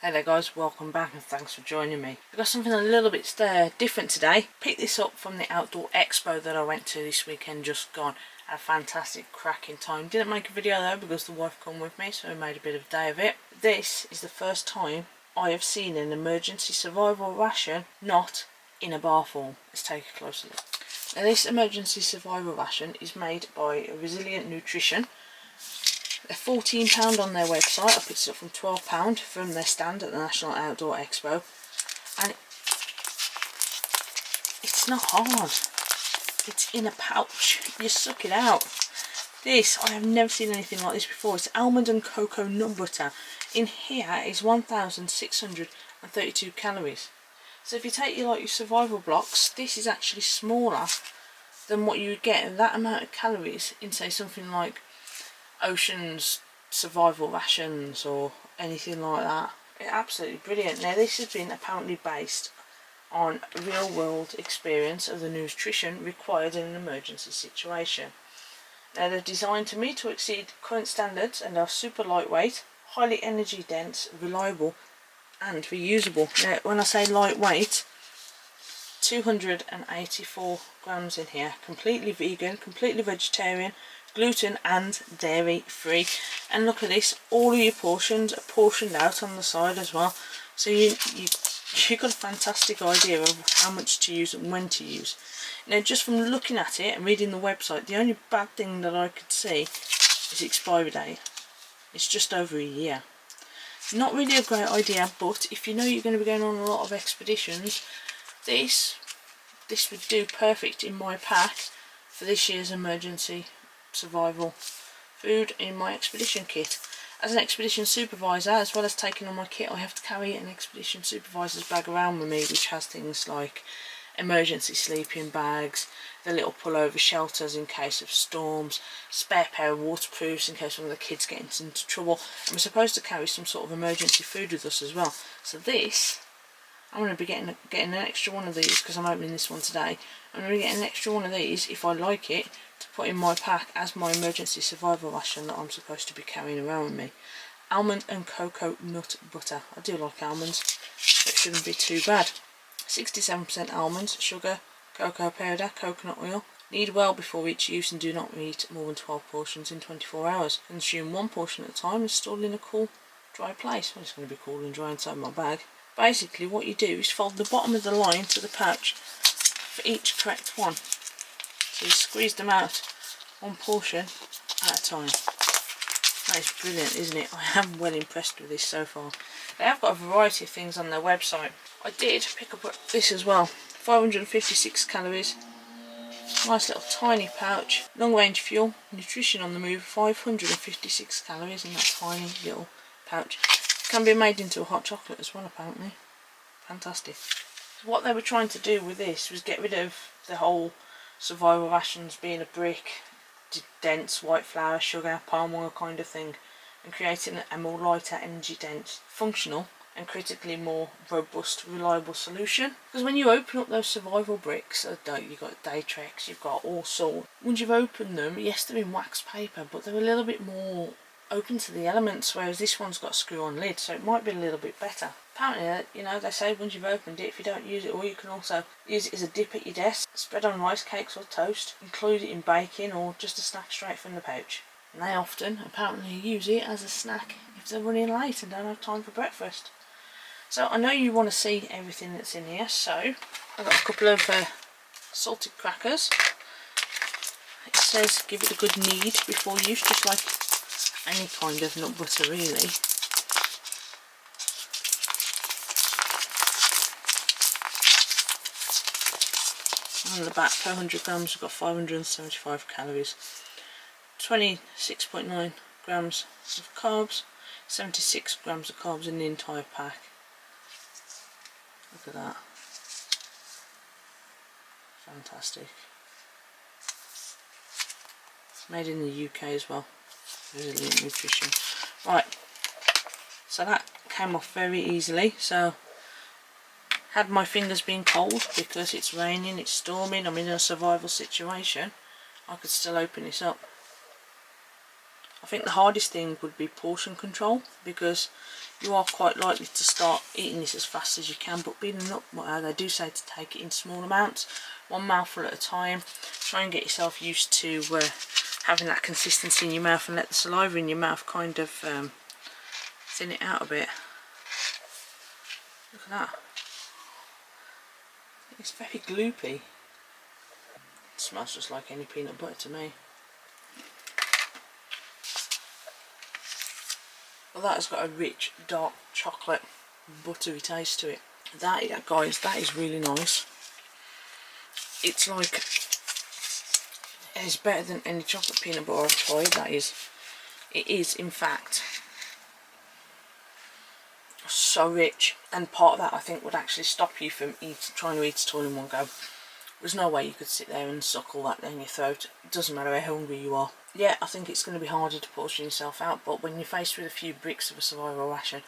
Hey there guys, welcome back and thanks for joining me. I've got something a little bit different today. Picked this up from the outdoor expo that I went to this weekend just gone. Had a fantastic cracking time. Didn't make a video though because the wife come with me, so I made a bit of a day of it. This is the first time I have seen an emergency survival ration not in a bar form. Let's take a closer look. Now this emergency survival ration is made by Resilient Nutrition. They're £14 on their website. I picked it up from £12 from their stand at the National Outdoor Expo, and it's not hard. It's in a pouch. You suck it out. This, I have never seen anything like this before. It's almond and cocoa nut butter. In here is 1,632 calories. So if you take your survival blocks, this is actually smaller than what you would get in that amount of calories in, say, something like Ocean's survival rations or anything like that. It's absolutely brilliant. Now this has been apparently based on real world experience of the nutrition required in an emergency situation. Now they're designed to meet or exceed current standards and are super lightweight, highly energy dense, reliable and reusable. Now when I say lightweight, 284 grams in here, completely vegan, completely vegetarian, gluten and dairy free. And look at this, all of your portions are portioned out on the side as well, so you got a fantastic idea of how much to use and when to use. Now just from looking at it and reading the website, the only bad thing that I could see is expiry date. It's just over a year. Not really a great idea, but if you know you're going to be going on a lot of expeditions, this would do perfect in my pack for this year's emergency survival food in my expedition kit. As an expedition supervisor, as well as taking on my kit, I have to carry an expedition supervisor's bag around with me, which has things like emergency sleeping bags, the little pullover shelters in case of storms, spare pair of waterproofs in case one of the kids gets into trouble, and we're supposed to carry some sort of emergency food with us as well. So this, I'm going to be getting an extra one of these because I'm opening this one today. I'm going to be getting an extra one of these if I like it, to put in my pack as my emergency survival ration that I'm supposed to be carrying around with me. Almond and cocoa nut butter. I do like almonds, so it shouldn't be too bad. 67% almonds, sugar, cocoa powder, coconut oil. Knead well before each use and do not eat more than 12 portions in 24 hours. Consume one portion at a time and store in a cool, dry place. Well, it's going to be cool and dry inside my bag. Basically what you do is fold the bottom of the line to the pouch for each correct one. So you squeeze them out one portion at a time. That is brilliant, isn't it? I am well impressed with this so far. They have got a variety of things on their website. I did pick up this as well. 556 calories. Nice little tiny pouch. Long range fuel. Nutrition on the move. 556 calories in that tiny little pouch. Can be made into a hot chocolate as well, apparently. Fantastic. So what they were trying to do with this was get rid of the whole survival rations being a brick, dense white flour, sugar, palm oil kind of thing, and creating a more lighter, energy dense, functional and critically more robust, reliable solution. Because when you open up those survival bricks, you've got Daytrex, you've got all sorts. Once you've opened them, yes, they're in wax paper, but they're a little bit more open to the elements, whereas this one's got a screw-on lid, so it might be a little bit better. Apparently, you know, they say once you've opened it, if you don't use it all, you can also use it as a dip at your desk, spread on rice cakes or toast, include it in baking, or just a snack straight from the pouch. And they often, apparently, use it as a snack if they're running late and don't have time for breakfast. So I know you want to see everything that's in here, so I've got a couple of salted crackers. It says give it a good knead before use, just like any kind of nut butter really. On the back, per 100 grams, we've got 575 calories, 26.9 grams of carbs, 76 grams of carbs in the entire pack. Look at that. Fantastic. Made in the UK as well. Resilient Nutrition. Right, so that came off very easily. So had my fingers been cold because it's raining, it's storming, I'm in a survival situation, I could still open this up. I think the hardest thing would be portion control, because you are quite likely to start eating this as fast as you can, but being a nut butter, they do say to take it in small amounts, one mouthful at a time. Try and get yourself used to having that consistency in your mouth, and let the saliva in your mouth kind of thin it out a bit. Look at that. It's very gloopy. It smells just like any peanut butter to me. Well, that has got a rich, dark chocolate, buttery taste to it. That, guys, that is really nice. It's like, it's better than any chocolate peanut butter I've tried. That is, it is in fact so rich, and part of that I think would actually stop you from trying to eat it all in one go. There's no way you could sit there and suck all that down your throat. It doesn't matter how hungry you are. Yeah, I think it's going to be harder to portion yourself out, but when you're faced with a few bricks of a survival ration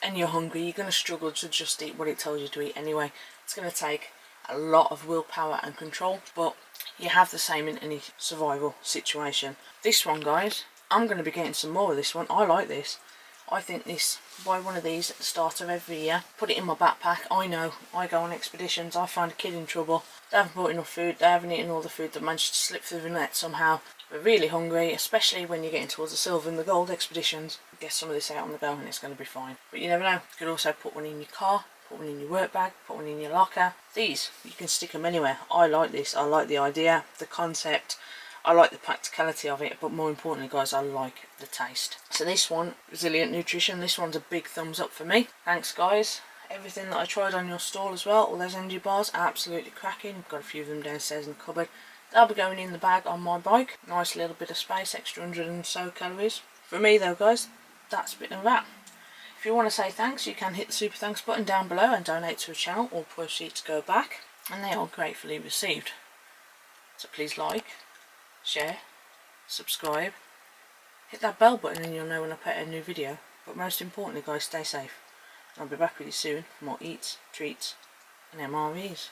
and you're hungry, you're going to struggle to just eat what it tells you to eat anyway. It's going to take a lot of willpower and control, but you have the same in any survival situation. This one, guys, I'm going to be getting some more of this one. I like this. I think this, buy one of these at the start of every year, put it in my backpack. I know, I go on expeditions, I find a kid in trouble, they haven't brought enough food, they haven't eaten all the food, that managed to slip through the net somehow. They're really hungry, especially when you're getting towards the silver and the gold expeditions. Get some of this out on the go and it's going to be fine. But you never know, you could also put one in your car, put one in your work bag, put one in your locker. These, you can stick them anywhere. I like this, I like the idea, the concept. I like the practicality of it, but more importantly, guys, I like the taste. So this one, Resilient Nutrition, this one's a big thumbs up for me. Thanks, guys. Everything that I tried on your stall as well, all those energy bars, absolutely cracking. Got a few of them downstairs in the cupboard. They'll be going in the bag on my bike. Nice little bit of space, extra 100 and so calories. For me though, guys, that's a bit of that. If you want to say thanks, you can hit the super thanks button down below and donate to a channel. All proceeds go back, and they are gratefully received. So please like, share, subscribe, hit that bell button and you'll know when I put a new video. But most importantly, guys, stay safe. I'll be back with you soon for more eats, treats and MREs.